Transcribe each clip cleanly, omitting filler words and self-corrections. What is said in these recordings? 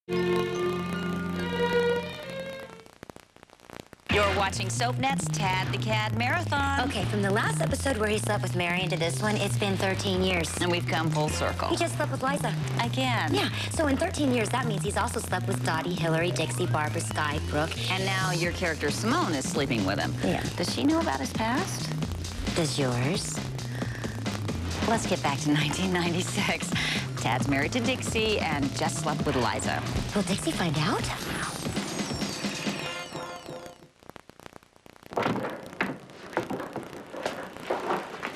You're watching SoapNet's Tad the Cad Marathon. Okay, from the last episode where he slept with Marion to this one, it's been 13 years. And we've come full circle. He just slept with Liza. Again. Yeah, so in 13 years, that means he's also slept with Dottie, Hillary, Dixie, Barbara, Sky, Brooke. And now your character Simone is sleeping with him. Yeah. Does she know about his past? Does yours? Let's get back to 1996. Tad's married to Dixie and just slept with Liza. Will Dixie find out?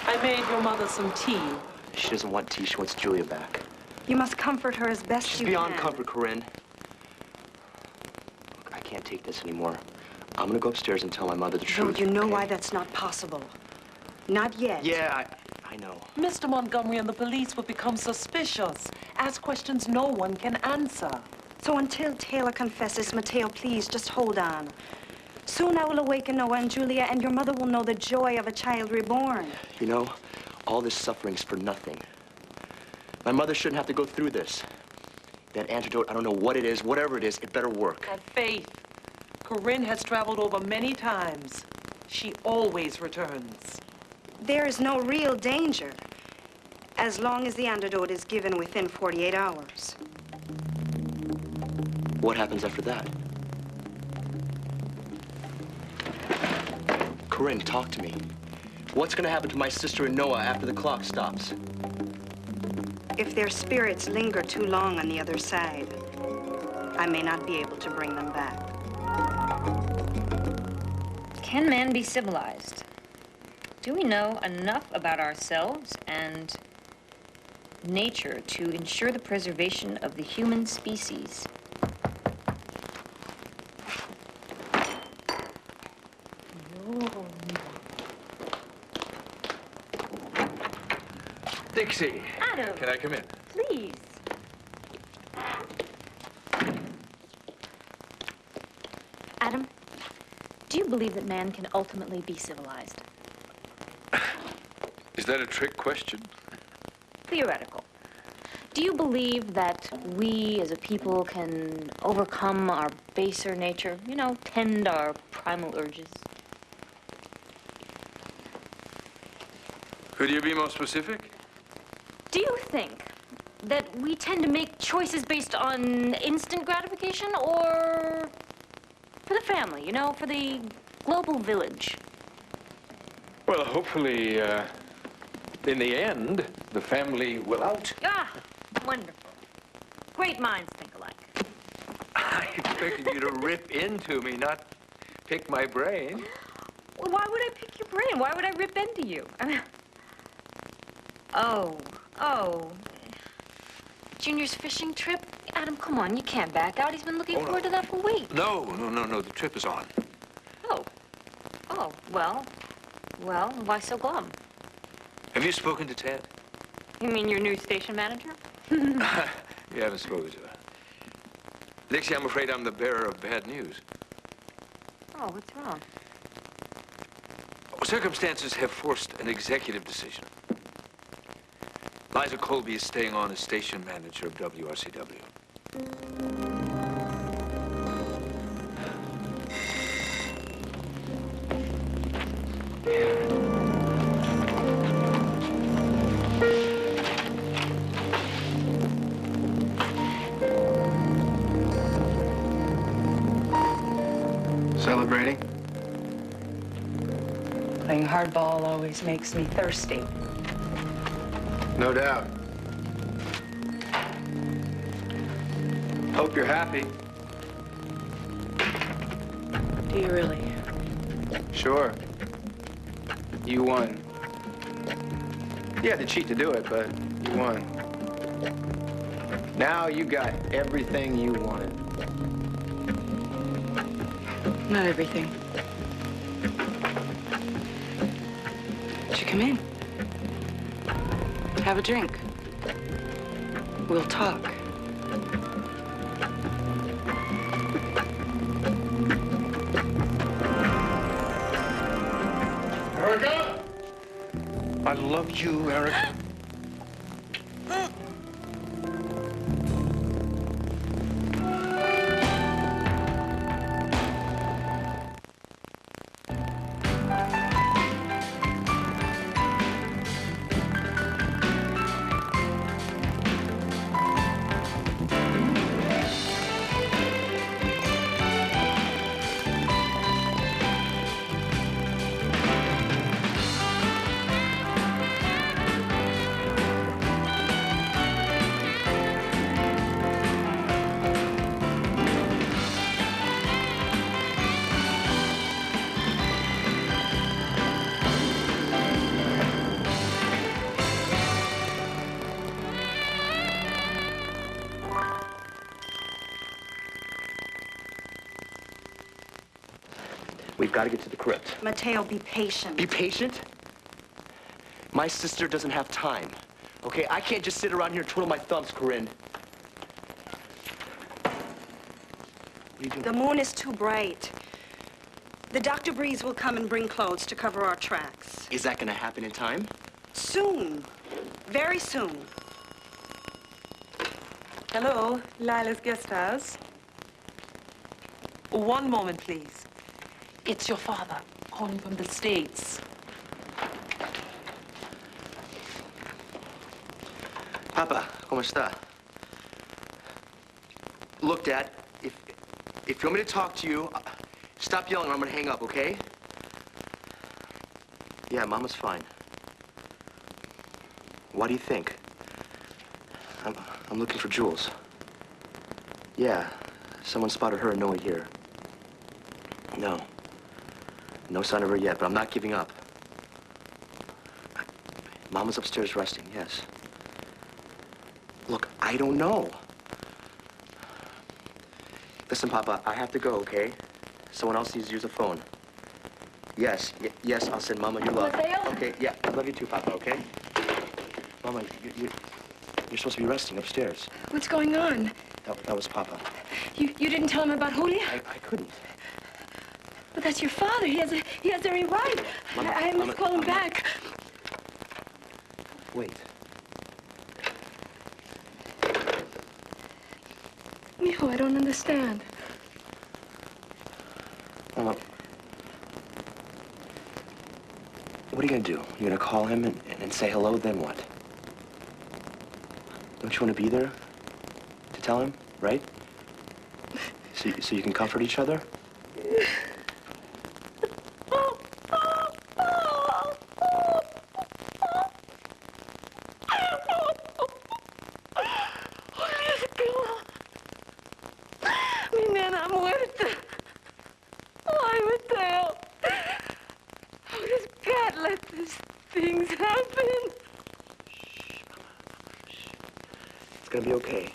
I made your mother some tea. She doesn't want tea. She wants Julia back. You must comfort her as best She's you beyond can. comfort, Corinne. Look, I can't take this anymore. I'm gonna go upstairs and tell my mother the truth. You know okay? why that's not possible. Not yet. Yeah, I know. Mr. Montgomery and the police will become suspicious. Ask questions no one can answer. So until Taylor confesses, Mateo, please, just hold on. Soon I will awaken Noah and Julia, and your mother will know the joy of a child reborn. You know, all this suffering's for nothing. My mother shouldn't have to go through this. That antidote, I don't know what it is, whatever it is, it better work. Have faith. Corinne has traveled over many times. She always returns. There is no real danger, as long as the antidote is given within 48 hours. What happens after that? Corinne, talk to me. What's gonna happen to my sister and Noah after the clock stops? If their spirits linger too long on the other side, I may not be able to bring them back. Can man be civilized? Do we know enough about ourselves and nature to ensure the preservation of the human species? Dixie. Adam. Can I come in? Please. Adam, do you believe that man can ultimately be civilized? Is that a trick question? Theoretical. Do you believe that we as a people can overcome our baser nature, you know, tend our primal urges? Could you be more specific? Do you think that we tend to make choices based on instant gratification or for the family, you know, for the global village? Well, hopefully, in the end, the family will out. Ah, wonderful. Great minds think alike. I expected you to rip into me, not pick my brain. Well, why would I pick your brain? Why would I rip into you? I mean, oh. Junior's fishing trip? Adam, come on, you can't back out. He's been looking forward to that for weeks. No, the trip is on. Oh, well, why so glum? Have you spoken to Ted? You mean your new station manager? You haven't spoken to her. Dixie, I'm afraid I'm the bearer of bad news. Oh, what's wrong? Circumstances have forced an executive decision. Liza Colby is staying on as station manager of WRCW. Celebrating? Playing hardball always makes me thirsty. No doubt. Hope you're happy. Do you really? Sure. You won. You had to cheat to do it, but you won. Now you got everything you wanted. Not everything. Won't you come in? Have a drink. We'll talk. Erica! I love you, Erica. We've got to get to the crypt. Mateo, be patient. Be patient? My sister doesn't have time. Okay, I can't just sit around here and twiddle my thumbs, Corinne. What are you doing? The moon is too bright. The Dr. Breeze will come and bring clothes to cover our tracks. Is that gonna happen in time? Soon. Very soon. Hello, Lila's guest house. One moment, please. It's your father calling from the States. Papa, ¿cómo está? Look, Dad, if you want me to talk to you, stop yelling or I'm gonna hang up, okay? Yeah, Mama's fine. Why do you think? I'm looking for Jules. Yeah, someone spotted her and Noah here. No. No sign of her yet, but I'm not giving up. Mama's upstairs resting, yes. Look, I don't know. Listen, Papa, I have to go, okay? Someone else needs to use the phone. Yes, yes, I'll send Mama your love. Mateo? Okay, yeah, I love you too, Papa, okay? Mama, you're supposed to be resting upstairs. What's going on? That was Papa. You didn't tell him about Julia? I couldn't. But that's your father. He has every right. Mama, I must call him back. Wait. Mijo, I don't understand. Mama, what are you gonna do? You're gonna call him and say hello, then what? Don't you want to be there to tell him, right? So you can comfort each other? Mi nena muerta. Ay, Mateo. How does God let these things happen? It's gonna be okay.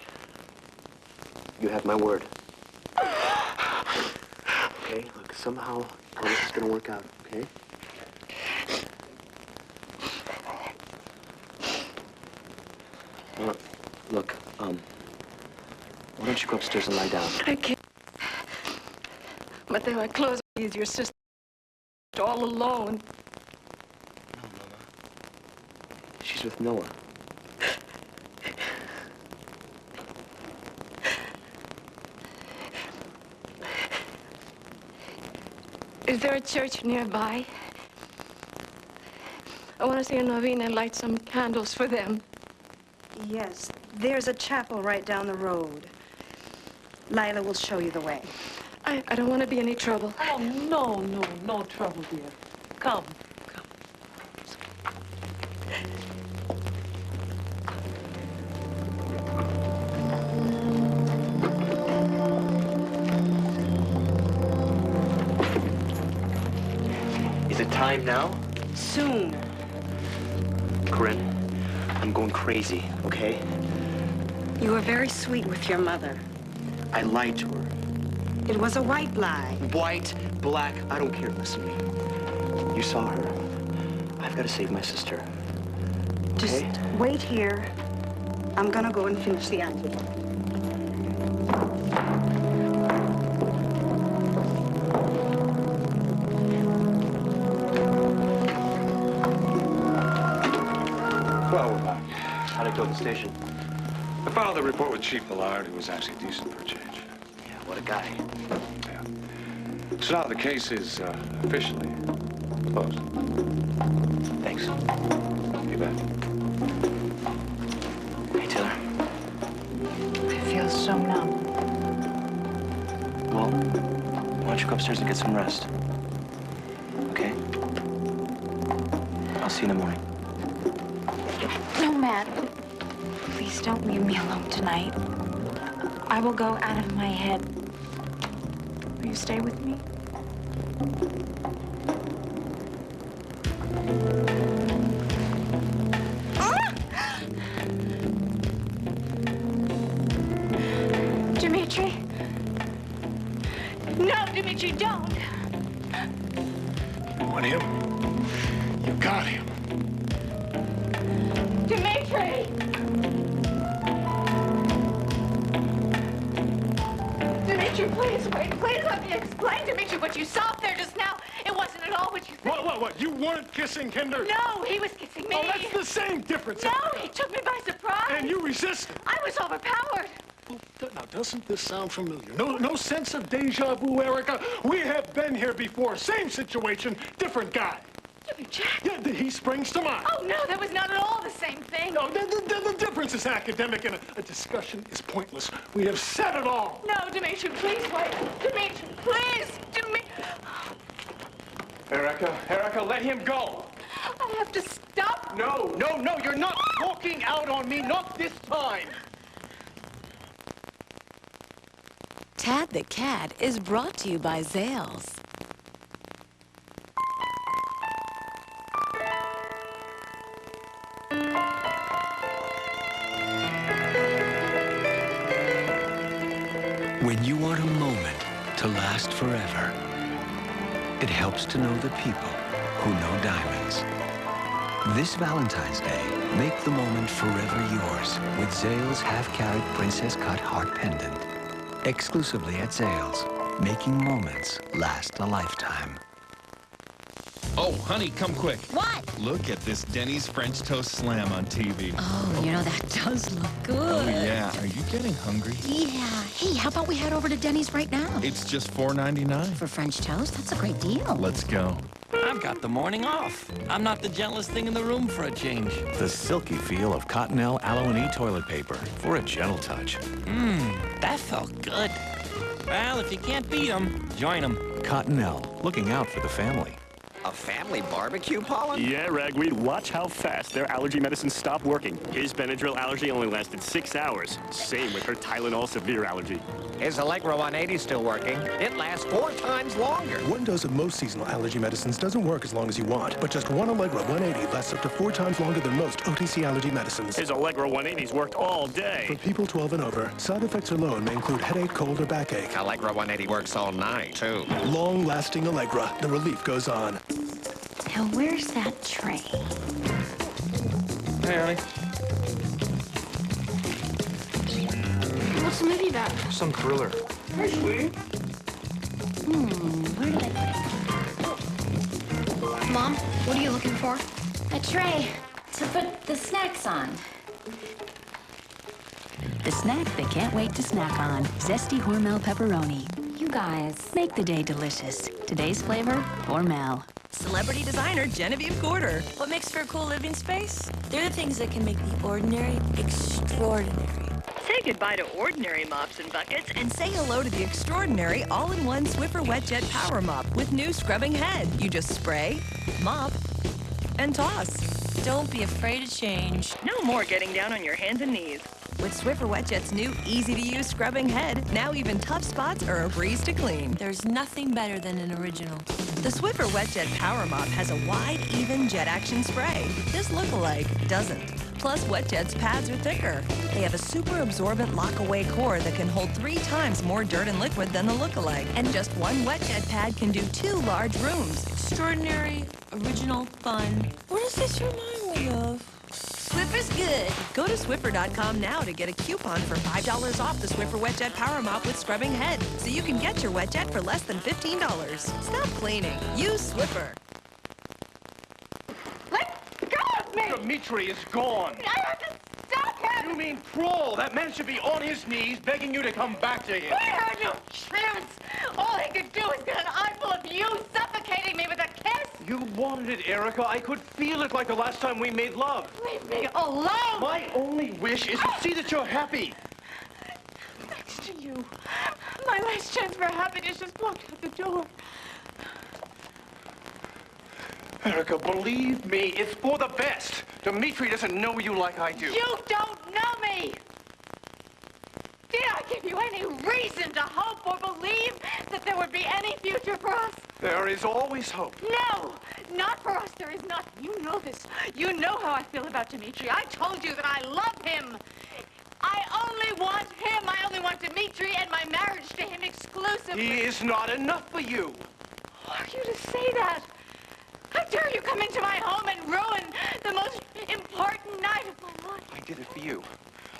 You have my word. Okay? Look, somehow all this is gonna work out, okay? Look, why don't you go upstairs and lie down? I can't. Mateo, I close with your sister all alone. No, Mama. She's with Noah. Is there a church nearby? I want to see a novena and light some candles for them. Yes, there's a chapel right down the road. Lila will show you the way. I don't want to be any trouble. Oh, no trouble, dear. Come. Is it time now? Soon. Corinne, I'm going crazy, okay? You were very sweet with your mother. I lied to her. It was a white lie. White, black, I don't care. Listen to me. You saw her. I've got to save my sister. Just Okay? wait here. I'm gonna go and finish the antidote. Well, we're back. How'd it go at the station? I filed a report with Chief Millard, who was actually decent for a change. Yeah, what a guy. Yeah. So now the case is officially closed. Thanks. You bet. Hey, Taylor. I feel so numb. Well, why don't you go upstairs and get some rest? Okay? I'll see you in the morning. No, Matt. Please don't leave me alone tonight. I will go out of my head. Will you stay with me? Dimitri. No, Dimitri, don't. got him. You got him. Dimitri! Dimitri, please wait. Please let me explain. Dimitri, what you saw up there just now, it wasn't at all what you think. What? You weren't kissing Kinder? No, he was kissing me. Oh, that's the same difference. No, he took me by surprise. And you resisted. I was overpowered. Well, now, doesn't this sound familiar? No sense of deja vu, Erica? We have been here before. Same situation, different guy. You mean Jack? Yeah, he springs to mind. Oh, no, that was not at all the same thing. No, the difference is academic, and a discussion is pointless. We have said it all. No, Dimitri, please wait. Dimitri, please, Dimitri. Erica, let him go. I have to stop. No, you're not walking out on me, not this time. Tad the Cat is brought to you by Zales. When you want a moment to last forever, it helps to know the people who know diamonds. This Valentine's Day, make the moment forever yours with Zales half-carat princess cut heart pendant. Exclusively at Zales, making moments last a lifetime. Oh, honey, come quick. What? Look at this Denny's French Toast Slam on TV. Oh, you know, that does look good. Oh, yeah. Are you getting hungry? Yeah. Hey, how about we head over to Denny's right now? It's just $4.99. For French toast? That's a great deal. Let's go. I've got the morning off. I'm not the gentlest thing in the room for a change. The silky feel of Cottonelle Aloe toilet paper for a gentle touch. That felt good. Well, if you can't beat them, join them. Cottonelle, looking out for the family. A family barbecue, Pollen? Yeah, Ragweed, watch how fast their allergy medicines stop working. His Benadryl allergy only lasted 6 hours. Same with her Tylenol severe allergy. His Allegra 180 still working. It lasts 4 times longer. One dose of most seasonal allergy medicines doesn't work as long as you want, but just one Allegra 180 lasts up to 4 times longer than most OTC allergy medicines. His Allegra 180's worked all day. For people 12 and over, side effects alone may include headache, cold, or backache. Allegra 180 works all night, too. Long-lasting Allegra. The relief goes on. Now, where's that tray? Hey, honey. What's the movie about? Some thriller. Hey, sweetie. Where did I put it? Mom, what are you looking for? A tray to put the snacks on. The snack they can't wait to snack on. Zesty Hormel pepperoni. You guys. Make the day delicious. Today's flavor, Hormel. Celebrity designer Genevieve Gorder. What makes for a cool living space? They're the things that can make the ordinary extraordinary. Say goodbye to ordinary mops and buckets and say hello to the extraordinary all-in-one Swiffer WetJet Power Mop with new scrubbing head. You just spray, mop, and toss. Don't be afraid to change. No more getting down on your hands and knees. With Swiffer WetJet's new easy-to-use scrubbing head, now even tough spots are a breeze to clean. There's nothing better than an original. The Swiffer WetJet Power Mop has a wide, even jet action spray. This look-alike doesn't. Plus, WetJet's pads are thicker. They have a super absorbent lock-away core that can hold 3 times more dirt and liquid than the look-alike. And just one WetJet pad can do 2 large rooms. Extraordinary, original, fun. What does this remind me of? Swiffer's good. Go to Swiffer.com now to get a coupon for $5 off the Swiffer WetJet Power Mop with scrubbing head, so you can get your WetJet for less than $15. Stop cleaning. Use Swiffer. Let go of me! Dimitri is gone. I have to stop him! You mean crawl? That man should be on his knees begging you to come back to him. We had no chance! All he could do was get an eyeful of you suffocating me with a kiss! You wanted it, Erica. I could feel it like the last time we made love. Leave me alone! My only wish is to see that you're happy. Thanks to you, my last chance for happiness just walked out the door. Erica, believe me, it's for the best. Dimitri doesn't know you like I do. You don't know me! Did I give you any reason to hope or believe that there would be any future for us? There is always hope. No! Not for us, there is not. You know this. You know how I feel about Dimitri. I told you that I love him. I only want him. I only want Dimitri and my marriage to him exclusively. He is not enough for you. Who are you to say that? dare you come into my home and ruin the most important night of my life? I did it for you.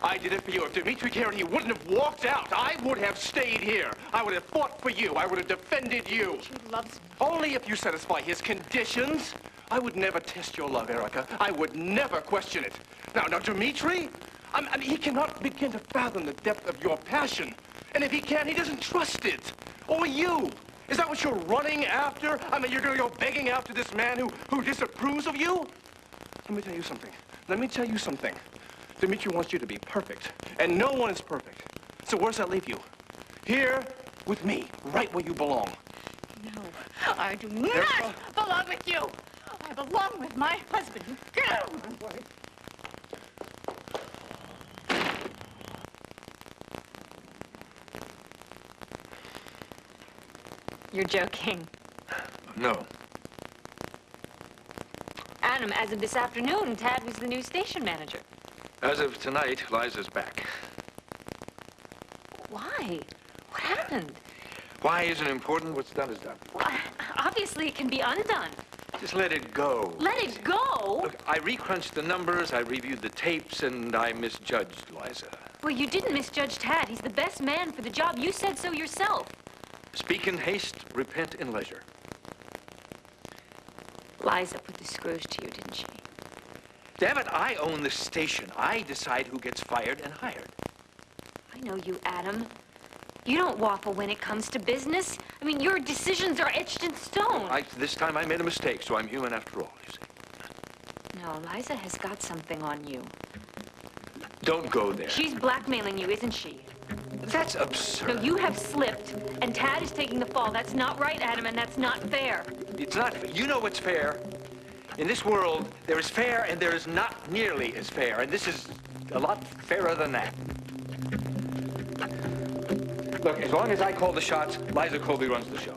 I did it for you. If Dimitri cared, he wouldn't have walked out. I would have stayed here. I would have fought for you. I would have defended you. He loves me. Only if you satisfy his conditions. I would never test your love, Erica. I would never question it. Now, Dimitri, I mean, he cannot begin to fathom the depth of your passion. And if he can, he doesn't trust it. Or you. Is that what you're running after? I mean, you're going to go begging after this man who disapproves of you? Let me tell you something. Let me tell you something. Dimitri wants you to be perfect, and no one is perfect. So where's that leave you? Here with me, right where you belong. No, I do not belong with you. I belong with my husband. Get out of my way. You're joking. No. Adam, as of this afternoon, Tad was the new station manager. As of tonight, Liza's back. Why? What happened? Why isn't important? What's done is done. Well, obviously, it can be undone. Just let it go. Let it go? Look, I recrunched the numbers, I reviewed the tapes, and I misjudged Liza. Well, you didn't misjudge Tad. He's the best man for the job. You said so yourself. Speak in haste, repent in leisure. Liza put the screws to you, didn't she? Damn it, I own the station. I decide who gets fired and hired. I know you, Adam. You don't waffle when it comes to business. I mean, your decisions are etched in stone. This time I made a mistake, so I'm human after all, you see. No, Liza has got something on you. Don't go there. She's blackmailing you, isn't she? That's absurd. No, you have slipped, and Tad is taking the fall. That's not right, Adam, and that's not fair. It's not. You know what's fair. In this world, there is fair and there is not nearly as fair, and this is a lot fairer than that. Look, as long as I call the shots, Liza Colby runs the show.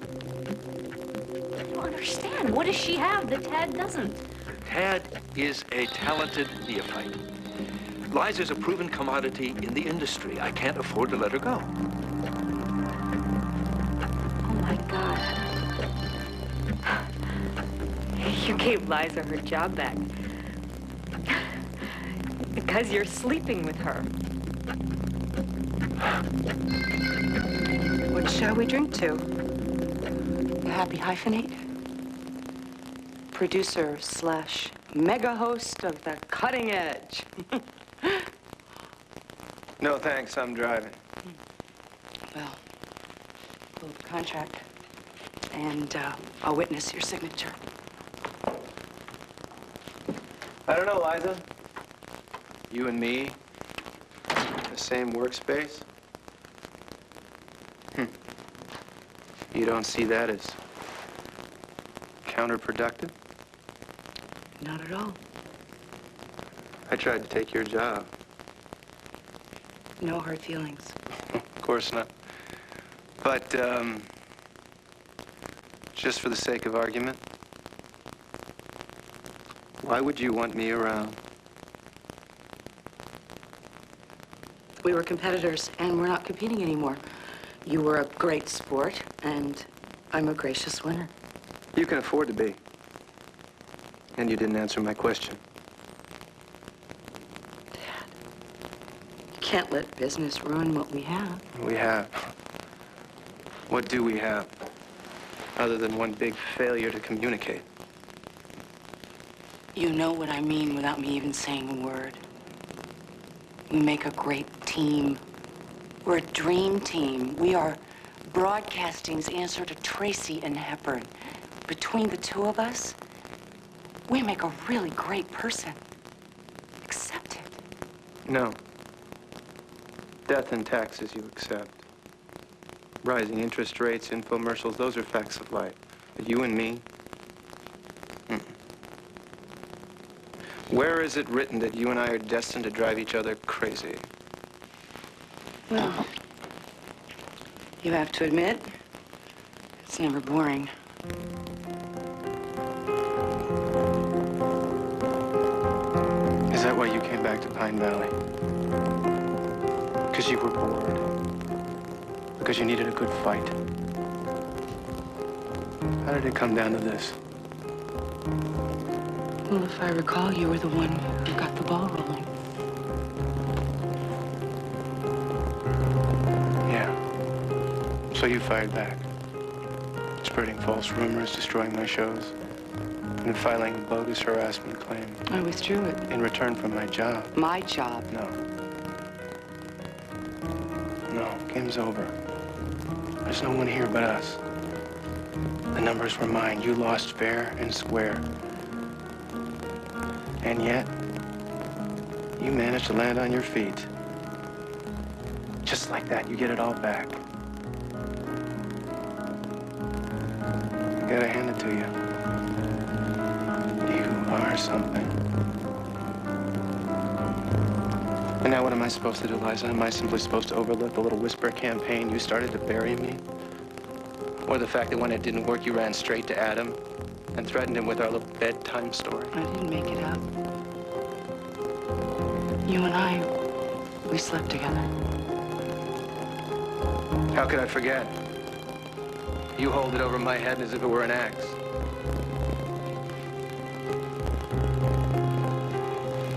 I don't understand. What does she have that Tad doesn't? Tad is a talented neophyte. Liza's a proven commodity in the industry. I can't afford to let her go. Oh, my God. You gave Liza her job back. Because you're sleeping with her. What shall we drink to? The happy hyphenate? Producer / mega host of The Cutting Edge. No, thanks. I'm driving. Well, we'll contract. And I'll witness your signature. I don't know, Liza. You and me, the same workspace. You don't see that as counterproductive? Not at all. I tried to take your job. No hard feelings. Of course not. But, just for the sake of argument, why would you want me around? We were competitors, and we're not competing anymore. You were a great sport, and I'm a gracious winner. You can afford to be. And you didn't answer my question. You can't let business ruin what we have. We have. What do we have? Other than one big failure to communicate. You know what I mean without me even saying a word. We make a great team. We're a dream team. We are broadcasting's answer to Tracy and Hepburn. Between the two of us, we make a really great person. Accept it. No. Death and taxes you accept. Rising interest rates, infomercials, those are facts of life. But you and me? Where is it written that you and I are destined to drive each other crazy? Well, you have to admit, it's never boring. Is that why you came back to Pine Valley? Because you were bored? Because you needed a good fight? How did it come down to this? Well, if I recall, you were the one who got the ball rolling. Yeah. So you fired back. Spreading false rumors, destroying my shows, and filing a bogus harassment claim. I withdrew it. In return for my job. My job? No. No, game's over. There's no one here but us. The numbers were mine. You lost fair and square. And yet, you managed to land on your feet. Just like that, you get it all back. I gotta hand it to you. You are something. And now what am I supposed to do, Liza? Am I simply supposed to overlook the little whisper campaign you started to bury me? Or the fact that when it didn't work, you ran straight to Adam and threatened him with our little bedtime story? I didn't make it up. You and I, we slept together. How could I forget? You hold it over my head as if it were an axe.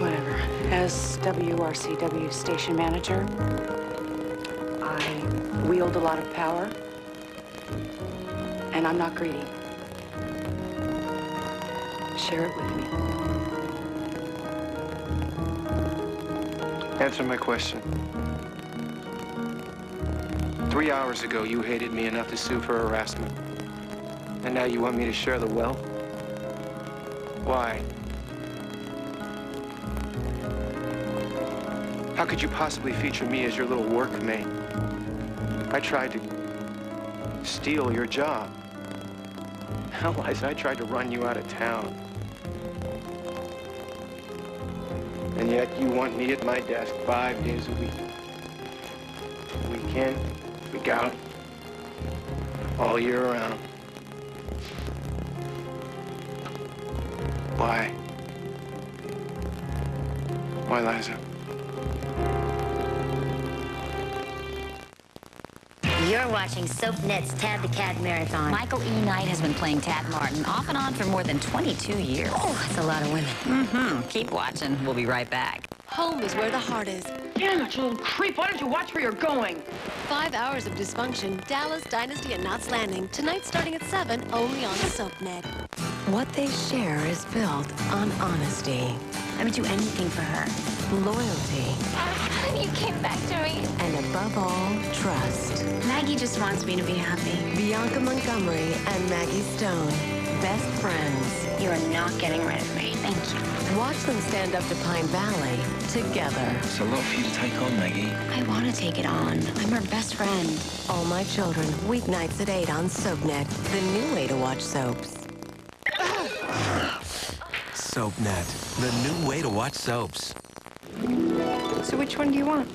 Whatever. As WRCW station manager, I wield a lot of power, and I'm not greedy. Share it with me. Answer my question. 3 hours ago, you hated me enough to sue for harassment. And now you want me to share the wealth? Why? How could you possibly feature me as your little workmate? I tried to steal your job. Hell, Liza, I tried to run you out of town. And yet you want me at my desk 5 days a week. Week in, week out, all year round. Why? Why, Liza? You're watching SoapNet's Tad the Cat Marathon. Michael E. Knight has been playing Tad Martin off and on for more than 22 years. Oh, that's a lot of women. Mm-hmm. Keep watching. We'll be right back. Home is where the heart is. Damn it, you little creep. Why don't you watch where you're going? 5 hours of dysfunction, Dallas, Dynasty, and Knots Landing. Tonight starting at 7, only on SoapNet. What they share is built on honesty. I would do anything for her. Loyalty. You came back to me. And above all, trust. Maggie just wants me to be happy. Bianca Montgomery and Maggie Stone. Best friends. You are not getting rid of me. Thank you. Watch them stand up to Pine Valley together. It's a lot for you to take on, Maggie. I want to take it on. I'm her best friend. All My Children, weeknights at 8 on SoapNet. The new way to watch soaps. SoapNet, the new way to watch soaps. So which one do you want?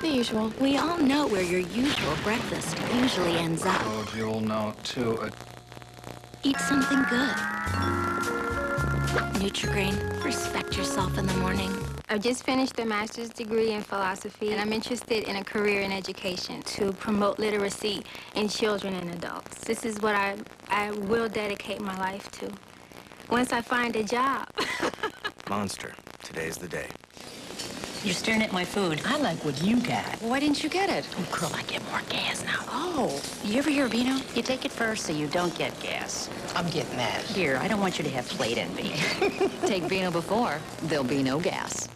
The usual. We all know where your usual breakfast usually ends up. Oh, you'll know, too. Eat something good. Nutri-Grain, respect yourself in the morning. I've just finished a master's degree in philosophy, and I'm interested in a career in education to promote literacy in children and adults. This is what I will dedicate my life to. Once I find a job. Monster, today's the day. You're staring at my food. I like what you got. Why didn't you get it? Oh, girl, I get more gas now. Oh, you ever hear of Beano? You take it first so you don't get gas. I'm getting that. Here, I don't want you to have plate envy. Take Beano before, there'll be no gas.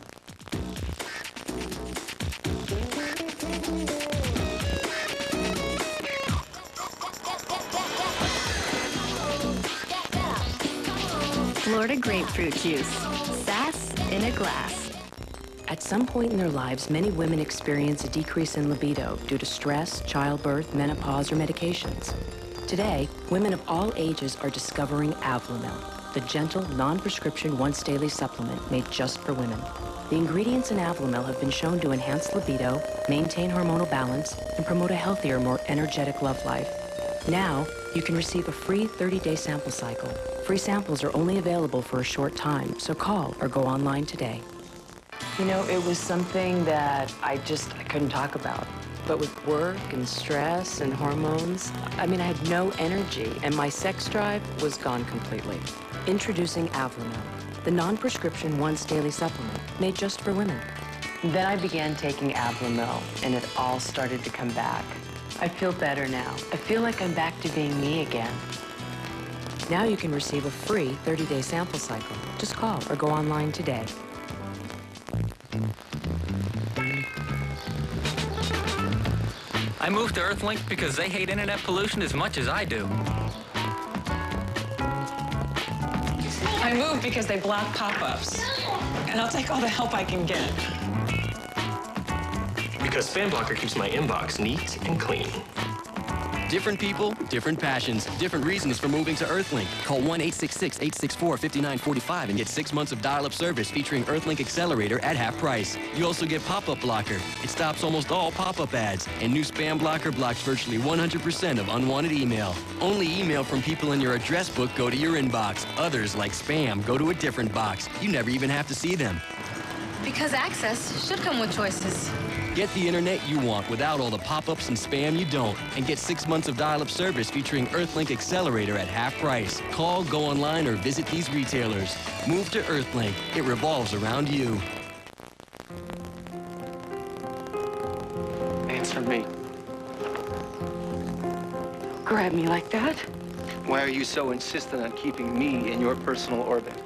Florida grapefruit juice. Sass in a glass. At some point in their lives, many women experience a decrease in libido due to stress, childbirth, menopause, or medications. Today, women of all ages are discovering Avlamil, the gentle, non-prescription once-daily supplement made just for women. The ingredients in Avlamil have been shown to enhance libido, maintain hormonal balance, and promote a healthier, more energetic love life. Now, you can receive a free 30-day sample cycle. Free samples are only available for a short time, so call or go online today. You know, it was something that I couldn't talk about. But with work and stress and hormones, I mean, I had no energy, and my sex drive was gone completely. Introducing Avlamel, the non-prescription once-daily supplement made just for women. Then I began taking Avlamel, and it all started to come back. I feel better now. I feel like I'm back to being me again. Now you can receive a free 30-day sample cycle. Just call or go online today. I moved to Earthlink because they hate internet pollution as much as I do. I moved because they block pop-ups. And I'll take all the help I can get. Because Spam Blocker keeps my inbox neat and clean. Different people, different passions, different reasons for moving to Earthlink. Call 1-866-864-5945 and get 6 months of dial-up service featuring Earthlink Accelerator at half price. You also get Pop-Up Blocker. It stops almost all pop-up ads. And new Spam Blocker blocks virtually 100% of unwanted email. Only email from people in your address book go to your inbox. Others, like spam, go to a different box. You never even have to see them. Because access should come with choices. Get the internet you want without all the pop-ups and spam you don't. And get 6 months of dial-up service featuring Earthlink Accelerator at half price. Call, go online, or visit these retailers. Move to Earthlink. It revolves around you. Answer me. Grab me like that? Why are you so insistent on keeping me in your personal orbit?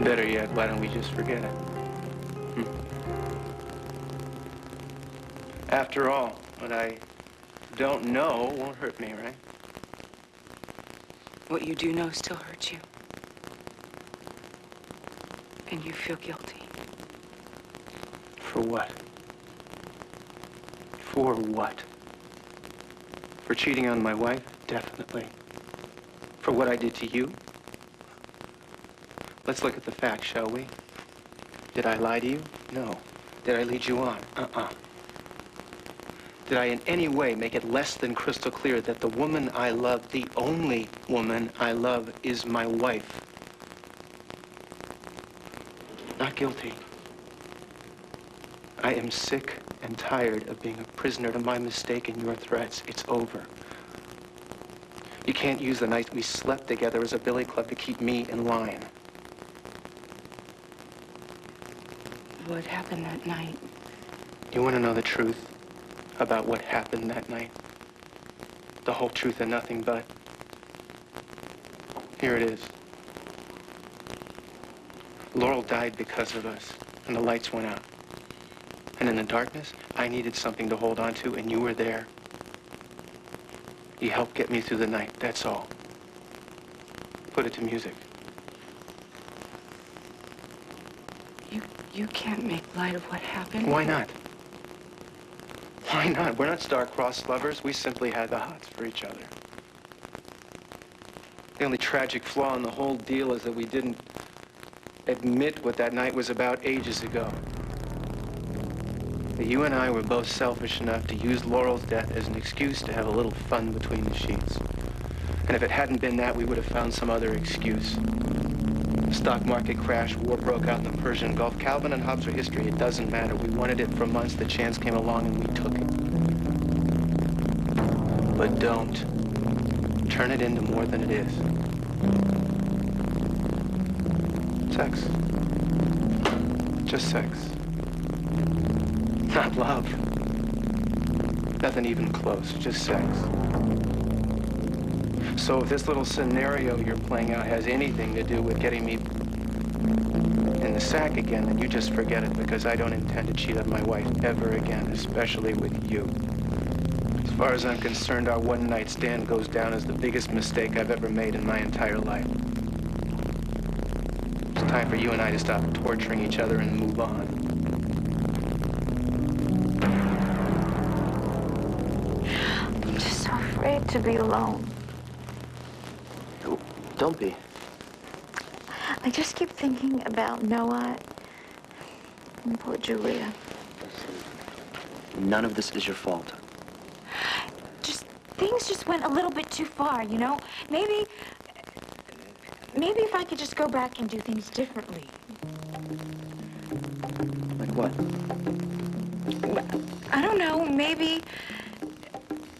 Better yet, why don't we just forget it? After all, what I don't know won't hurt me, right? What you do know still hurts you. And you feel guilty. For what? For what? For cheating on my wife? Definitely. For what I did to you? Let's look at the facts, shall we? Did I lie to you? No. Did I lead you on? Did I in any way make it less than crystal clear that the woman I love, the only woman I love, is my wife? Not guilty. I am sick and tired of being a prisoner to my mistake and your threats. It's over. You can't use the night we slept together as a billy club to keep me in line. What happened that night? You want to know the truth about what happened that night? The whole truth and nothing but? Here it is. Laurel died because of us, and the lights went out. And in the darkness, I needed something to hold on to, and you were there. You helped get me through the night, that's all. Put it to music. You can't make light of what happened. Why not? Why not? We're not star-crossed lovers. We simply had the hots for each other. The only tragic flaw in the whole deal is that we didn't admit what that night was about ages ago. That you and I were both selfish enough to use Laurel's death as an excuse to have a little fun between the sheets. And if it hadn't been that, we would have found some other excuse. Stock market crash, war broke out in the Persian Gulf. Calvin and Hobbes are history. It doesn't matter. We wanted it for months. The chance came along and we took it. But don't turn it into more than it is. Sex. Just sex. Not love. Nothing even close. Just sex. So if this little scenario you're playing out has anything to do with getting me in the sack again, then you just forget it, because I don't intend to cheat on my wife ever again, especially with you. As far as I'm concerned, our one-night stand goes down as the biggest mistake I've ever made in my entire life. It's time for you and I to stop torturing each other and move on. I'm just so afraid to be alone. Don't be. I just keep thinking about Noah and poor Julia. None of this is your fault. Just think things just went a little bit too far, you know? Maybe if I could just go back and do things differently. Like what? I don't know, maybe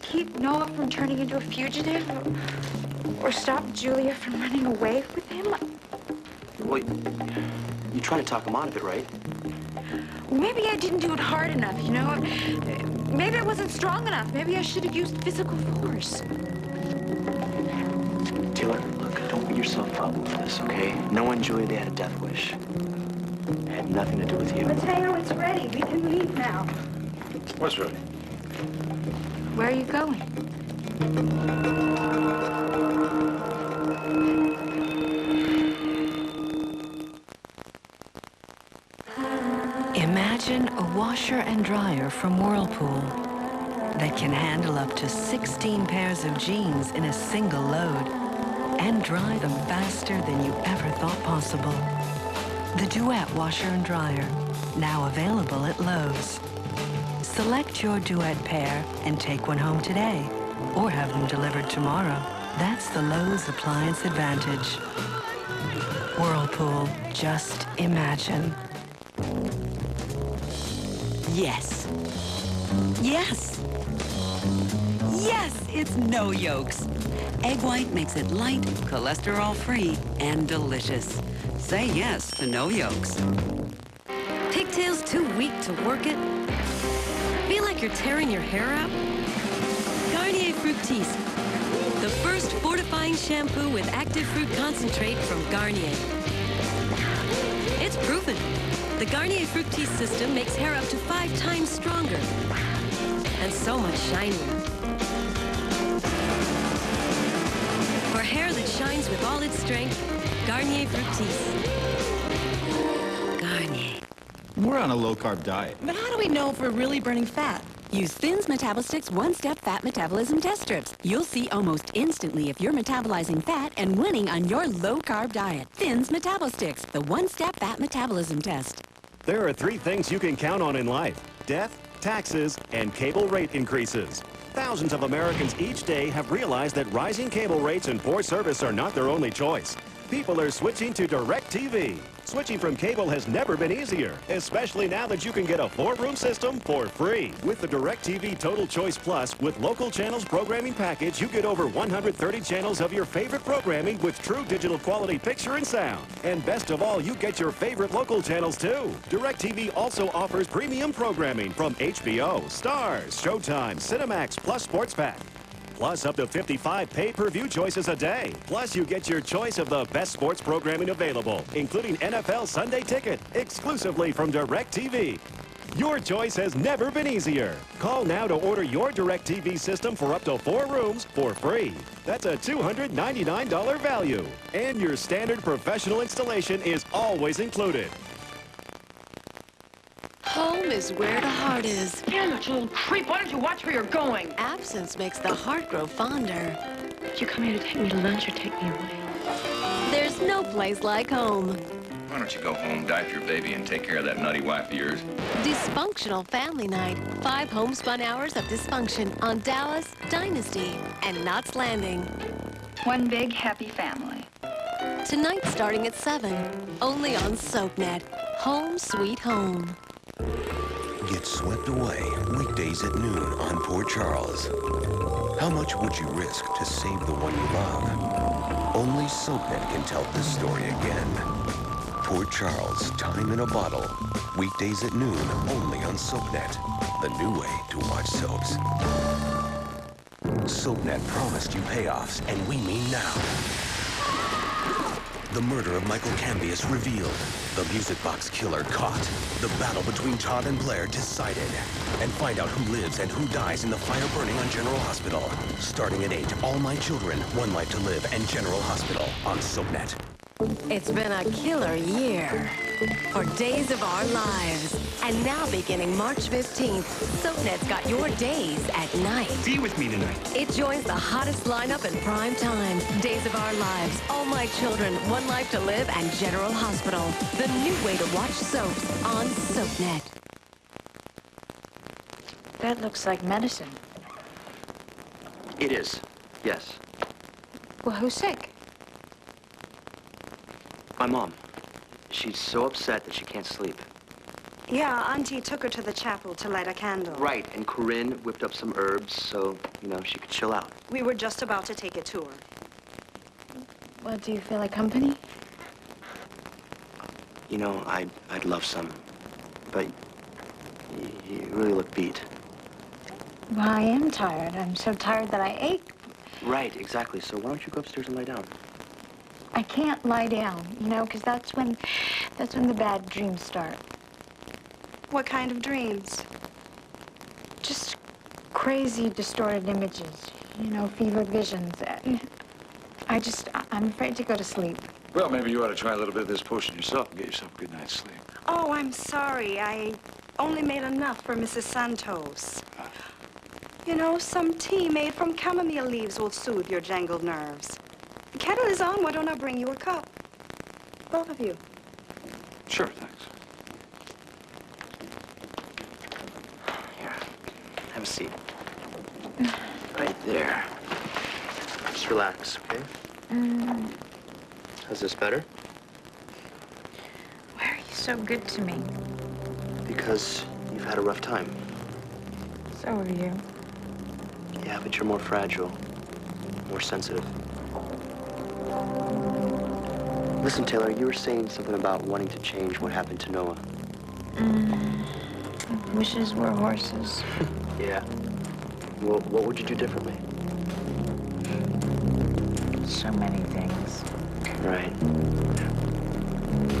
keep Noah from turning into a fugitive, or stop Julia from running away with him. Wait, you trying to talk him out of it, right? Maybe I didn't do it hard enough, you know? Maybe I wasn't strong enough. Maybe I should have used physical force. Taylor, look, don't beat yourself up for this, okay? No one, Julia, they had a death wish. It had nothing to do with you. Mateo, it's ready. We can leave now. What's ready? Where are you going? Imagine a washer and dryer from Whirlpool that can handle up to 16 pairs of jeans in a single load and dry them faster than you ever thought possible. The Duet washer and dryer, now available at Lowe's. Select your Duet pair and take one home today, or have them delivered tomorrow. That's the Lowe's Appliance Advantage. Whirlpool, just imagine. Yes. Yes. Yes, it's no yolks. Egg white makes it light, cholesterol-free, and delicious. Say yes to no yolks. Pigtails too weak to work it? Feel like you're tearing your hair out? Garnier Fructis, the first fortifying shampoo with active fruit concentrate from Garnier. It's proven. The Garnier Fructis system makes hair up to 5 times stronger and so much shinier. For hair that shines with all its strength, Garnier Fructis. Garnier. We're on a low-carb diet. But how do we know if we're really burning fat? Use Thin's Metabostics one-step fat metabolism test strips. You'll see almost instantly if you're metabolizing fat and winning on your low-carb diet. Thin's Metabostics, the one-step fat metabolism test. There are 3 things you can count on in life: death, taxes, and cable rate increases. Thousands of Americans each day have realized that rising cable rates and poor service are not their only choice. People are switching to DirecTV. Switching from cable has never been easier, especially now that you can get a 4-room system for free. With the DirecTV Total Choice Plus with local channels programming package, you get over 130 channels of your favorite programming with true digital quality picture and sound. And best of all, you get your favorite local channels too. DirecTV also offers premium programming from HBO, Starz, Showtime, Cinemax, plus Sports Pack. Plus up to 55 pay-per-view choices a day. Plus you get your choice of the best sports programming available, including NFL Sunday Ticket, exclusively from DirecTV. Your choice has never been easier. Call now to order your DirecTV system for up to 4 rooms for free. That's a $299 value. And your standard professional installation is always included. Home is where the heart is. Damn it, you little creep. Why don't you watch where you're going? Absence makes the heart grow fonder. Did you come here to take me to lunch or take me away? There's no place like home. Why don't you go home, diaper your baby, and take care of that nutty wife of yours? Dysfunctional Family Night. 5 homespun hours of dysfunction on Dallas, Dynasty, and Knots Landing. One big happy family. Tonight starting at 7. Only on SoapNet. Home Sweet Home. Get swept away weekdays at noon on Port Charles. How much would you risk to save the one you love? Only SoapNet can tell this story again. Port Charles, Time in a Bottle. Weekdays at noon, only on SoapNet. The new way to watch soaps. SoapNet promised you payoffs, and we mean now. The murder of Michael Cambius revealed. The Music Box Killer caught. The battle between Todd and Blair decided. And find out who lives and who dies in the fire burning on General Hospital. Starting at 8, All My Children, One Life to Live, and General Hospital on SoapNet. It's been a killer year for Days of Our Lives. And now beginning March 15th, SoapNet's got your days at night. Be with me tonight. It joins the hottest lineup in prime time. Days of Our Lives, All My Children, One Life to Live, and General Hospital. The new way to watch soaps on SoapNet. That looks like medicine. It is, yes. Well, who's sick? My mom. She's so upset that she can't sleep. Yeah, Auntie took her to the chapel to light a candle. Right, and Corinne whipped up some herbs so, you know, she could chill out. We were just about to take it to her. Well, do you feel like company? You know, I'd love some, but you really look beat. Well, I am tired. I'm so tired that I ache. Right, exactly. So why don't you go upstairs and lie down? I can't lie down, you know, because that's when the bad dreams start. What kind of dreams? Just crazy, distorted images, you know, fevered visions. I'm afraid to go to sleep. Well, maybe you ought to try a little bit of this potion yourself and get yourself a good night's sleep. Oh, I'm sorry. I only made enough for Mrs. Santos. You know, some tea made from chamomile leaves will soothe your jangled nerves. The kettle is on. Why don't I bring you a cup? Both of you. Sure, thanks. Here, have a seat. Right there. Just relax, okay? How's this better? Why are you so good to me? Because you've had a rough time. So are you. Yeah, but you're more fragile, more sensitive. Listen, Taylor, you were saying something about wanting to change what happened to Noah. Wishes were horses. Yeah. Well, what would you do differently? So many things. Right.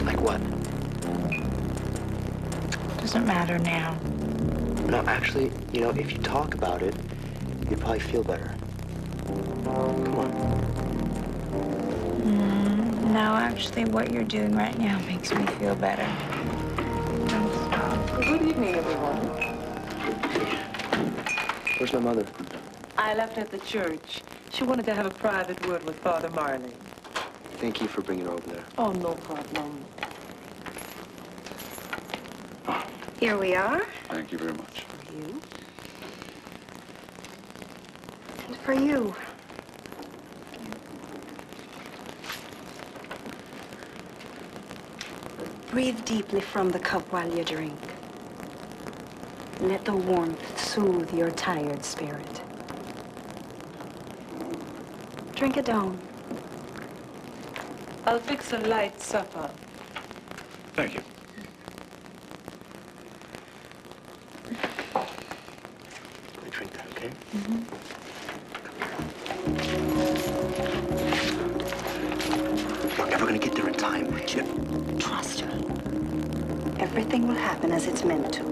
Like what? Doesn't matter now. No, actually, you know, if you talk about it, you'd probably feel better. Come on. No, actually, what you're doing right now makes me feel better. Don't stop. Good evening, everyone. Where's my mother? I left at the church. She wanted to have a private word with Father Marley. Thank you for bringing her over there. Oh, no problem. Here we are. Thank you very much. For you. And for you. Breathe deeply from the cup while you drink. Let the warmth soothe your tired spirit. Drink it down. I'll fix a light supper. Thank you. Let me drink that, okay? You're never gonna get there in time, Chip. Trust her. Everything will happen as it's meant to.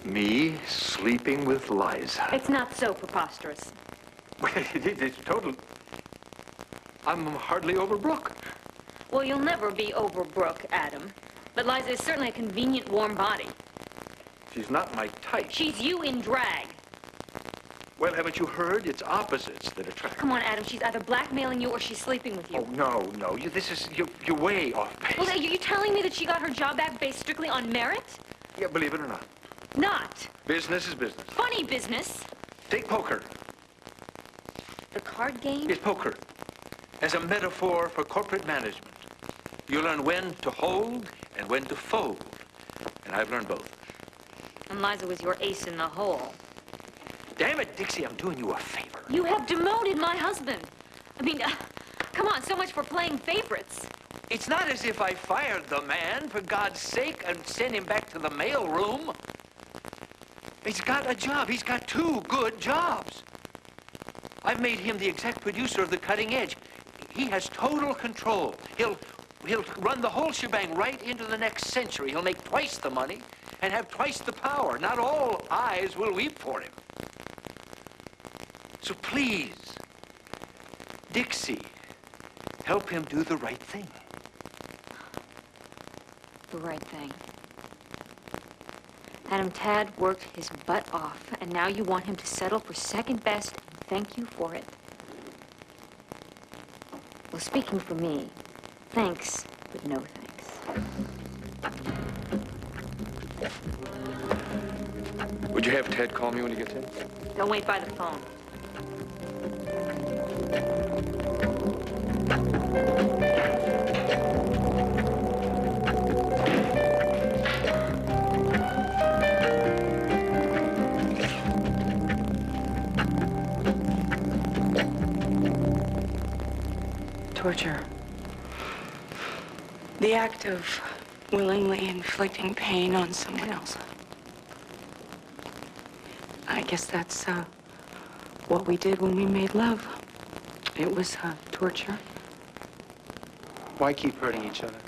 Me sleeping with Liza. It's not so preposterous. It's total. I'm hardly over Brooke. Well, you'll never be over Brooke, Adam. But Liza is certainly a convenient, warm body. She's not my type. She's you in drag. Well, haven't you heard? It's opposites that attract. Come on, Adam. She's either blackmailing you or she's sleeping with you. Oh, no. You're way off base. Well, are you telling me that she got her job back based strictly on merit? Yeah, believe it or not. Not. Business is business. Funny business. Take poker. The card game? It's poker. As a metaphor for corporate management. You learn when to hold and when to fold. And I've learned both. And Liza was your ace in the hole. Damn it, Dixie, I'm doing you a favor. You have demoted my husband. I mean, come on, so much for playing favorites. It's not as if I fired the man, for God's sake, and sent him back to the mailroom. He's got a job. He's got 2 good jobs. I've made him the exec producer of The Cutting Edge. He has total control. He'll run the whole shebang right into the next century. He'll make twice the money and have twice the power. Not all eyes will weep for him. So please, Dixie, help him do the right thing. The right thing. Adam, Tad worked his butt off, and now you want him to settle for second best, and thank you for it. Well, speaking for me, thanks, but no thanks. Would you have Ted call me when he gets in? Don't wait by the phone. Torture. The act of willingly inflicting pain on someone else. I guess that's what we did when we made love. It was torture. Why keep hurting each other?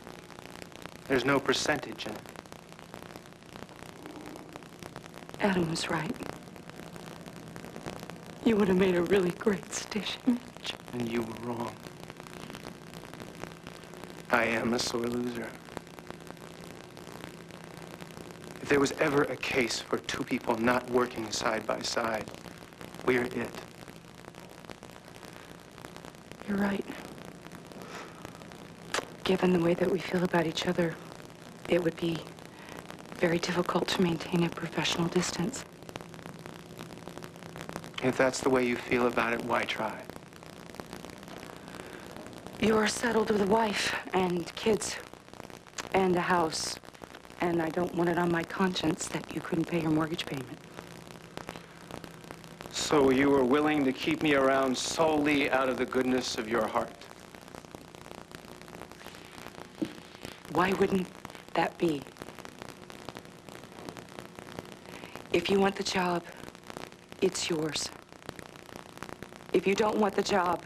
There's no percentage in it. Adam was right. You would have made a really great station. And you were wrong. I am a sore loser. If there was ever a case for two people not working side by side, we're it. You're right. Given the way that we feel about each other, it would be very difficult to maintain a professional distance. If that's the way you feel about it, why try? You are settled with a wife and kids and a house, and I don't want it on my conscience that you couldn't pay your mortgage payment. So you were willing to keep me around solely out of the goodness of your heart? Why wouldn't that be? If you want the job, it's yours. If you don't want the job,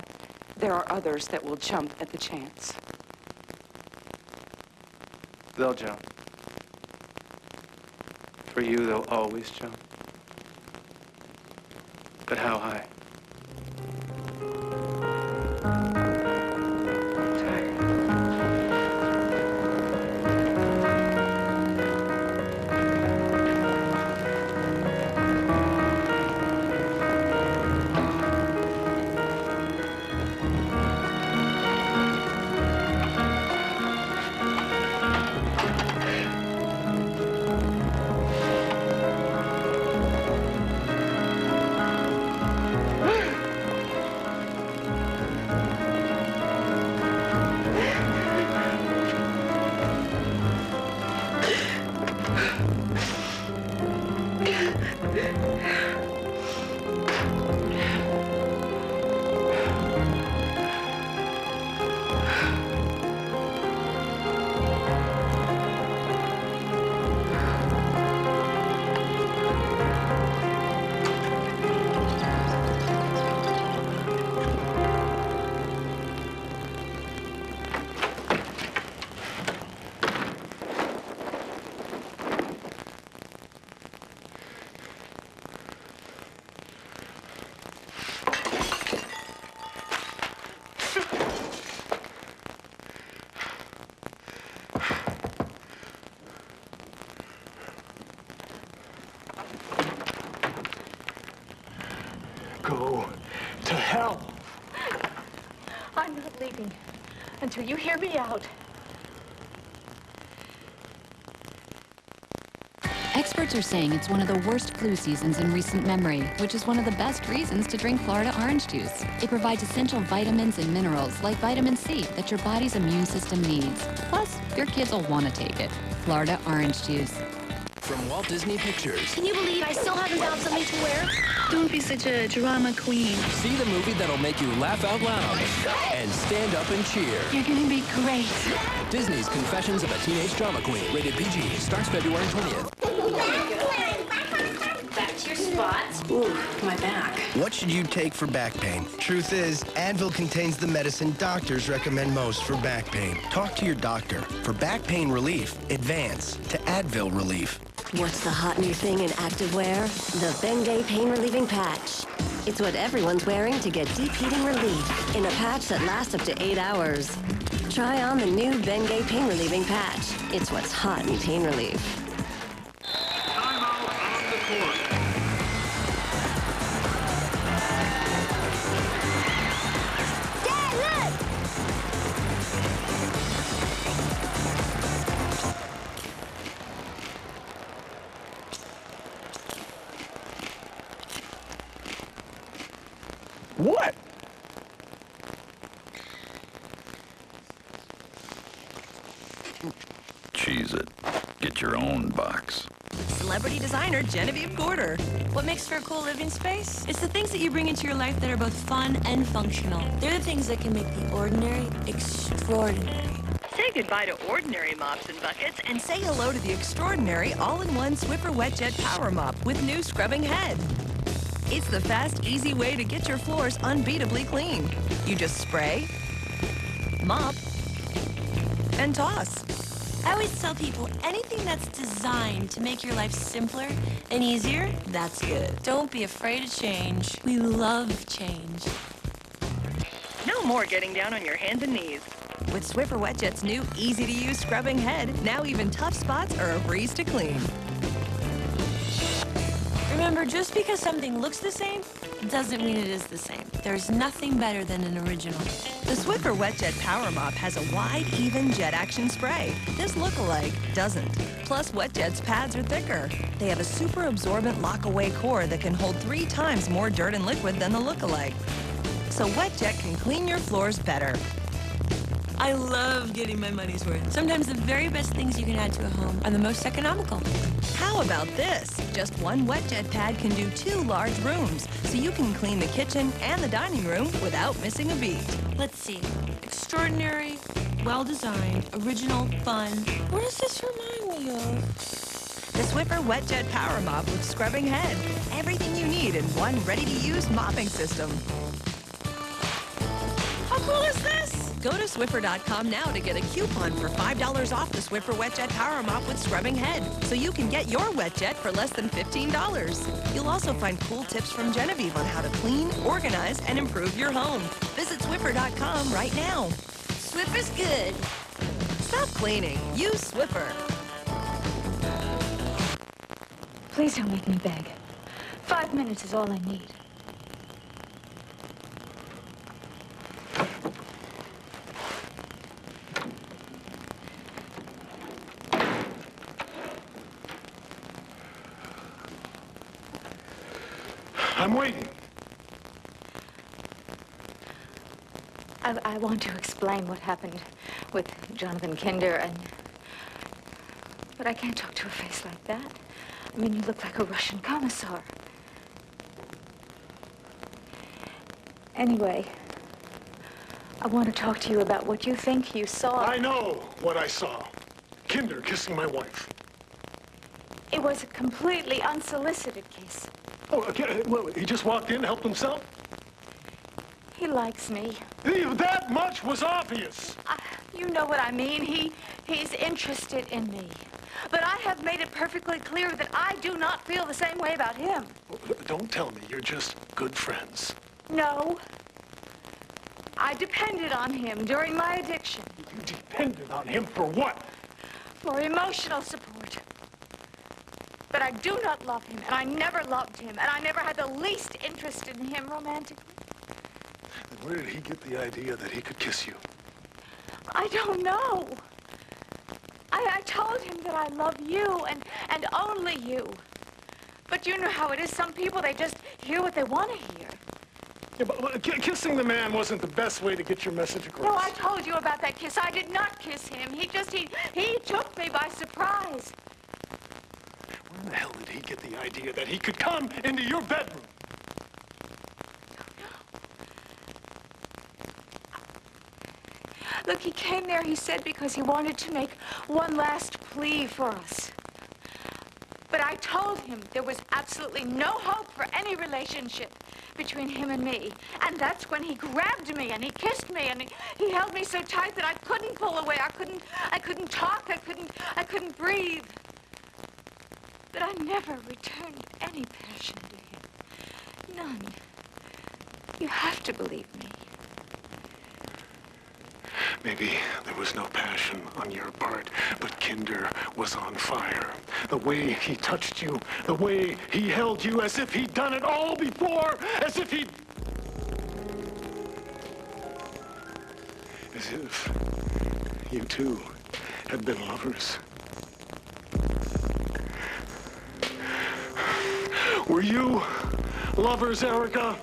there are others that will jump at the chance. They'll jump. For you, they'll always jump. But how high? Go to hell. I'm not leaving until you hear me out. Experts are saying it's one of the worst flu seasons in recent memory, which is one of the best reasons to drink Florida orange juice. It provides essential vitamins and minerals like vitamin C that your body's immune system needs. Plus, your kids will want to take it. Florida orange juice. From Walt Disney Pictures. Can you believe I still haven't found something to wear? Don't be such a drama queen. See the movie that'll make you laugh out loud and stand up and cheer. You're gonna be great. Disney's Confessions of a Teenage Drama Queen. Rated PG. Starts February 20th. Back to your spots. Ooh, my back. What should you take for back pain? Truth is, Advil contains the medicine doctors recommend most for back pain. Talk to your doctor. For back pain relief, advance to Advil Relief. What's the hot new thing in activewear? The Bengay Pain Relieving Patch. It's what everyone's wearing to get deep heating relief in a patch that lasts up to 8 hours. Try on the new Bengay Pain Relieving Patch. It's what's hot in pain relief. Timeout on the court. Dad, look! Cheese it. Get your own box. Celebrity designer Genevieve Gorder. What makes for a cool living space? It's the things that you bring into your life that are both fun and functional. They're the things that can make the ordinary extraordinary. Say goodbye to ordinary mops and buckets and say hello to the extraordinary all-in-one Swiffer WetJet Power Mop with new scrubbing head. It's the fast, easy way to get your floors unbeatably clean. You just spray, mop, and toss. I always tell people anything that's designed to make your life simpler and easier, that's good. Don't be afraid to change. We love change. No more getting down on your hands and knees. With Swiffer WetJet's new easy-to-use scrubbing head, now even tough spots are a breeze to clean. Remember, just because something looks the same, doesn't mean it is the same. There's nothing better than an original. The Swiffer WetJet Power Mop has a wide, even jet action spray. This look-alike doesn't. Plus, WetJet's pads are thicker. They have a super absorbent lock-away core that can hold 3 times more dirt and liquid than the look-alike. So WetJet can clean your floors better. I love getting my money's worth. Sometimes the very best things you can add to a home are the most economical. How about this? Just one WetJet pad can do 2 large rooms, so you can clean the kitchen and the dining room without missing a beat. Let's see. Extraordinary, well-designed, original, fun. What does this remind me of? The Swiffer WetJet Power Mop with scrubbing head. Everything you need in one ready-to-use mopping system. How cool is this? Go to Swiffer.com now to get a coupon for $5 off the Swiffer WetJet Power Mop with scrubbing head, so you can get your WetJet for less than $15. You'll also find cool tips from Genevieve on how to clean, organize, and improve your home. Visit Swiffer.com right now. Swiffer's good. Stop cleaning. Use Swiffer. Please don't make me beg. 5 minutes is all I need. I'm waiting. I want to explain what happened with Jonathan Kinder, but I can't talk to a face like that. I mean, you look like a Russian commissar. Anyway, I want to talk to you about what you think you saw. I know what I saw. Kinder kissing my wife. It was a completely unsolicited kiss. Oh, okay. Well, he just walked in, helped himself? He likes me. That much was obvious. You know what I mean. He's interested in me. But I have made it perfectly clear that I do not feel the same way about him. Don't tell me you're just good friends. No. I depended on him during my addiction. You depended on him for what? For emotional support. But I do not love him, and I never loved him, and I never had the least interest in him romantically. Then where did he get the idea that he could kiss you? I don't know. I told him that I love you and only you. But you know how it is. Some people, they just hear what they want to hear. Yeah, but kissing the man wasn't the best way to get your message across. No, I told you about that kiss. I did not kiss him. He took me by surprise. Where the hell did he get the idea that he could come into your bedroom? Look, he came there, he said, because he wanted to make one last plea for us. But I told him there was absolutely no hope for any relationship between him and me. And that's when he grabbed me and he kissed me and he held me so tight that I couldn't pull away. I couldn't talk. I couldn't breathe. But I never returned any passion to him. None. You have to believe me. Maybe there was no passion on your part, but Kinder was on fire. The way he touched you, the way he held you as if he'd done it all before, as if you two had been lovers. Were you lovers, Erica?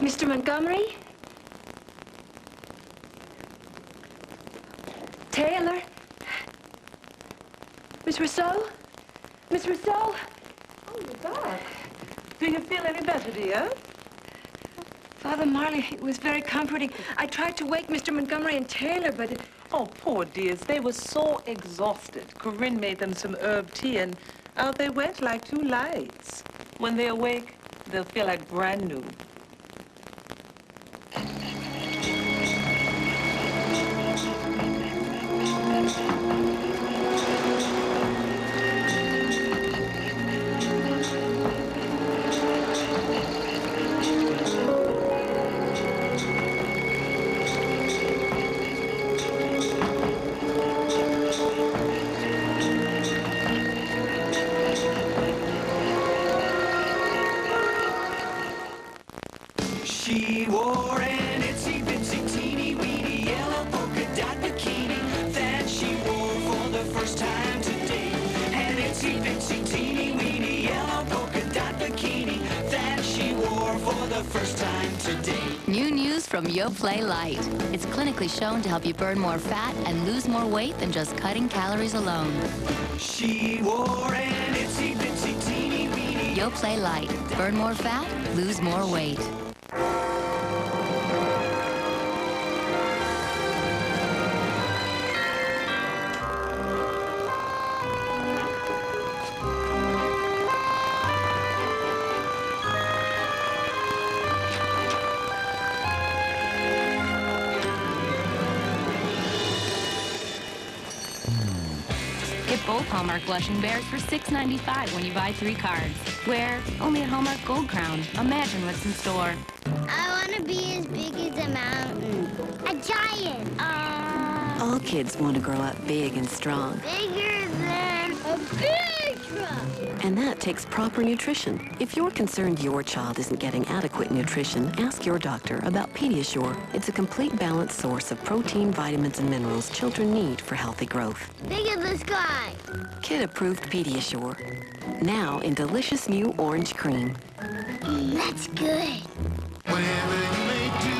Mr. Montgomery? Taylor? Miss Rousseau? Miss Rousseau? Oh, you're back. Do you feel any better, dear? Father Marley, it was very comforting. I tried to wake Mr. Montgomery and Taylor, but... Oh, poor dears. They were so exhausted. Corinne made them some herb tea, and out they went like two lights. When they awake, they'll feel like brand new. She wore an itsy bitsy teeny weeny yellow polka dot bikini that she wore for the first time today. An itsy bitsy teeny weeny yellow polka dot bikini that she wore for the first time today. New news from Yoplait Light. It's clinically shown to help you burn more fat and lose more weight than just cutting calories alone. She wore an itsy bitsy teeny weeny. Yoplait Light. Burn more fat, lose more weight. Get both Hallmark blushing bears for $6.95 when you buy 3 cards. Where? Only at Hallmark Gold Crown. Imagine what's in store. I want to be as big as a mountain. A giant. All kids want to grow up big and strong. Bigger than a big truck. And that takes proper nutrition. If you're concerned your child isn't getting adequate nutrition, ask your doctor about Pediasure. It's a complete balanced source of protein, vitamins, and minerals children need for healthy growth. Big as the sky. Kid-approved Pediasure. Now in delicious new orange cream. That's good. Whatever you may do,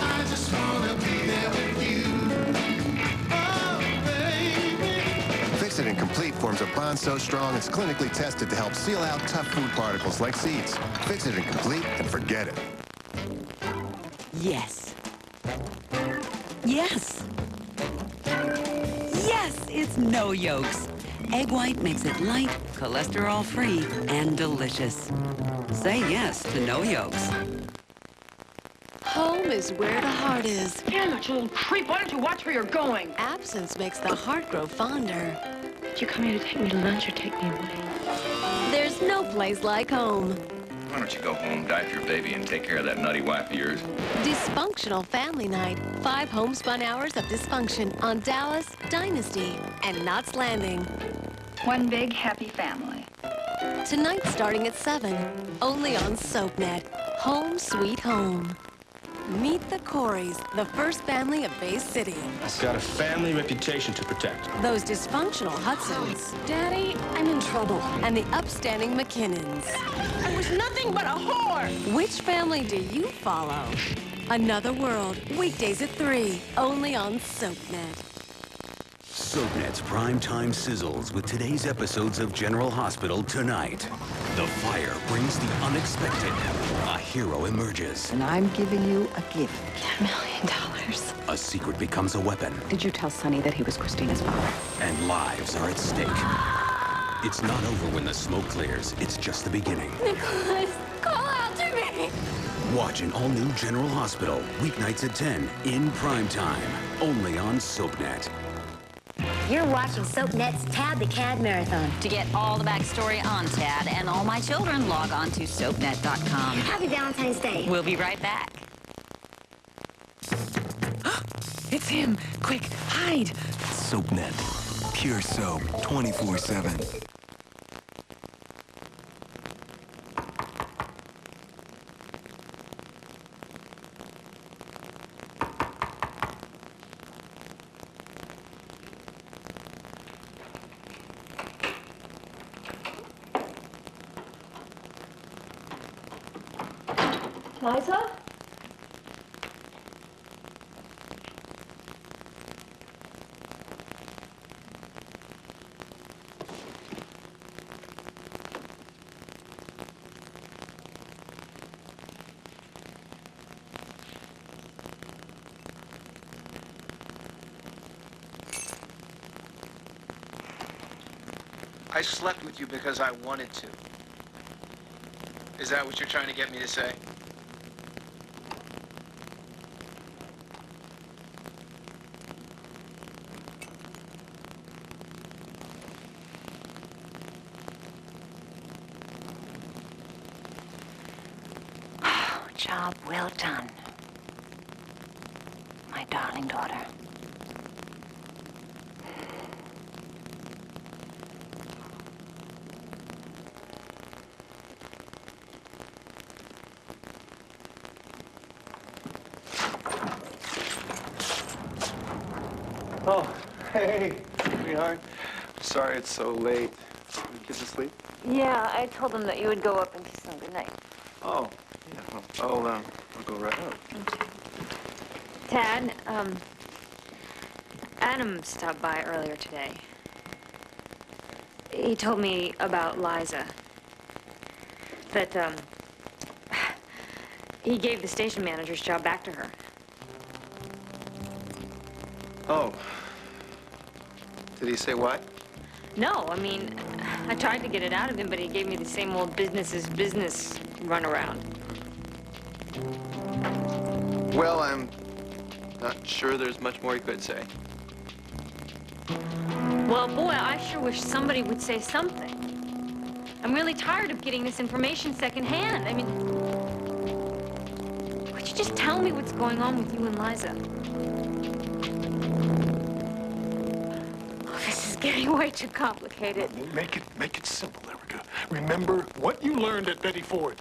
I just wanna be there with you. Oh, baby. Fix-It and Complete forms a bond so strong it's clinically tested to help seal out tough food particles like seeds. Fix-It and Complete and forget it. Yes. Yes. Yes, it's no yolks. Egg white makes it light, cholesterol-free, and delicious. Say yes to no yolks. Home is where the heart is. Damn it, you little creep. Why don't you watch where you're going? Absence makes the heart grow fonder. Did you come here to take me to lunch or take me away? There's no place like home. Why don't you go home, diaper your baby, and take care of that nutty wife of yours? Dysfunctional Family Night. 5 homespun hours of dysfunction on Dallas, Dynasty, and Knots Landing. One big happy family. Tonight starting at 7, only on SoapNet. Home Sweet Home. Meet the Coreys, the first family of Bay City. It's got a family reputation to protect. Those dysfunctional Hudsons. Daddy, I'm in trouble. And the upstanding McKinnons. I was nothing but a whore. Which family do you follow? Another World, weekdays at 3, only on SoapNet. SoapNet's primetime sizzles with today's episodes of General Hospital tonight. The fire brings the unexpected. A hero emerges. And I'm giving you a gift. $1 million. A secret becomes a weapon. Did you tell Sonny that he was Christina's father? And lives are at stake. It's not over when the smoke clears. It's just the beginning. Nicholas, call out to me. Watch an all-new General Hospital, weeknights at 10, in primetime. Only on SoapNet. You're watching SoapNet's Tad the Cad Marathon. To get all the backstory on Tad and all my children, log on to soapnet.com. Happy Valentine's Day. We'll be right back. It's him. Quick, hide. SoapNet. Pure soap 24/7. Liza? I slept with you because I wanted to. Is that what you're trying to get me to say? Job well done, my darling daughter. Oh, hey, sweetheart. Sorry it's so late. The kids asleep? Yeah, I told them that you would go up and kiss them goodnight. Oh, yeah. I'll go right up. Tad, Adam stopped by earlier today. He told me about Liza. That, he gave the station manager's job back to her. Oh. Did he say why? No, I mean, I tried to get it out of him, but he gave me the same old business is business runaround. Well, I'm not sure there's much more he could say. Well, boy, I sure wish somebody would say something. I'm really tired of getting this information secondhand. I mean, would you just tell me what's going on with you and Liza? Oh, this is getting way too complicated. Make it simple, Erica. Remember what you learned at Betty Ford.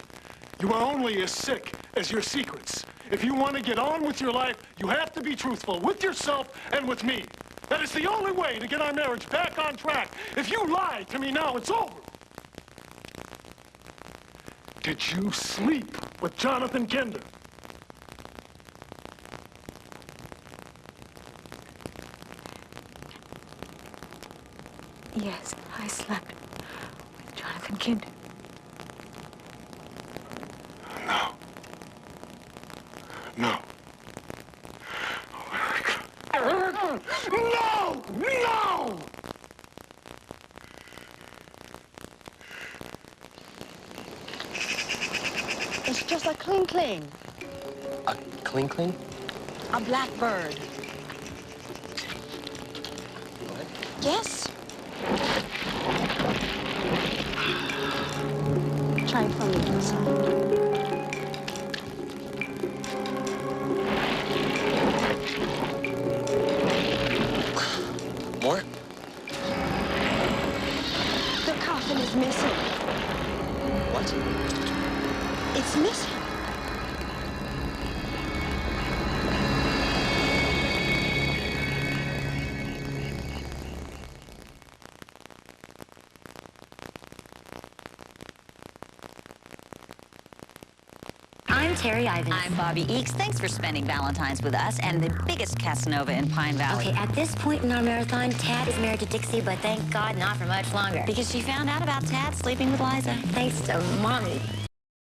You are only as sick as your secrets. If you want to get on with your life, you have to be truthful with yourself and with me. That is the only way to get our marriage back on track. If you lie to me now, it's over. Did you sleep with Jonathan Kinder? Yes, I slept with Jonathan Kinder. No. No. Erica! No! No! It's just a cling. A cling? A blackbird. What? Yes. Try from the inside. More? The coffin is missing. What? It's missing. I'm Terry Ivins. I'm Bobby Eakes. Thanks for spending Valentine's with us and the biggest Casanova in Pine Valley. Okay, at this point in our marathon, Tad is married to Dixie, but thank God not for much longer. Because she found out about Tad sleeping with Liza. Thanks to Mommy.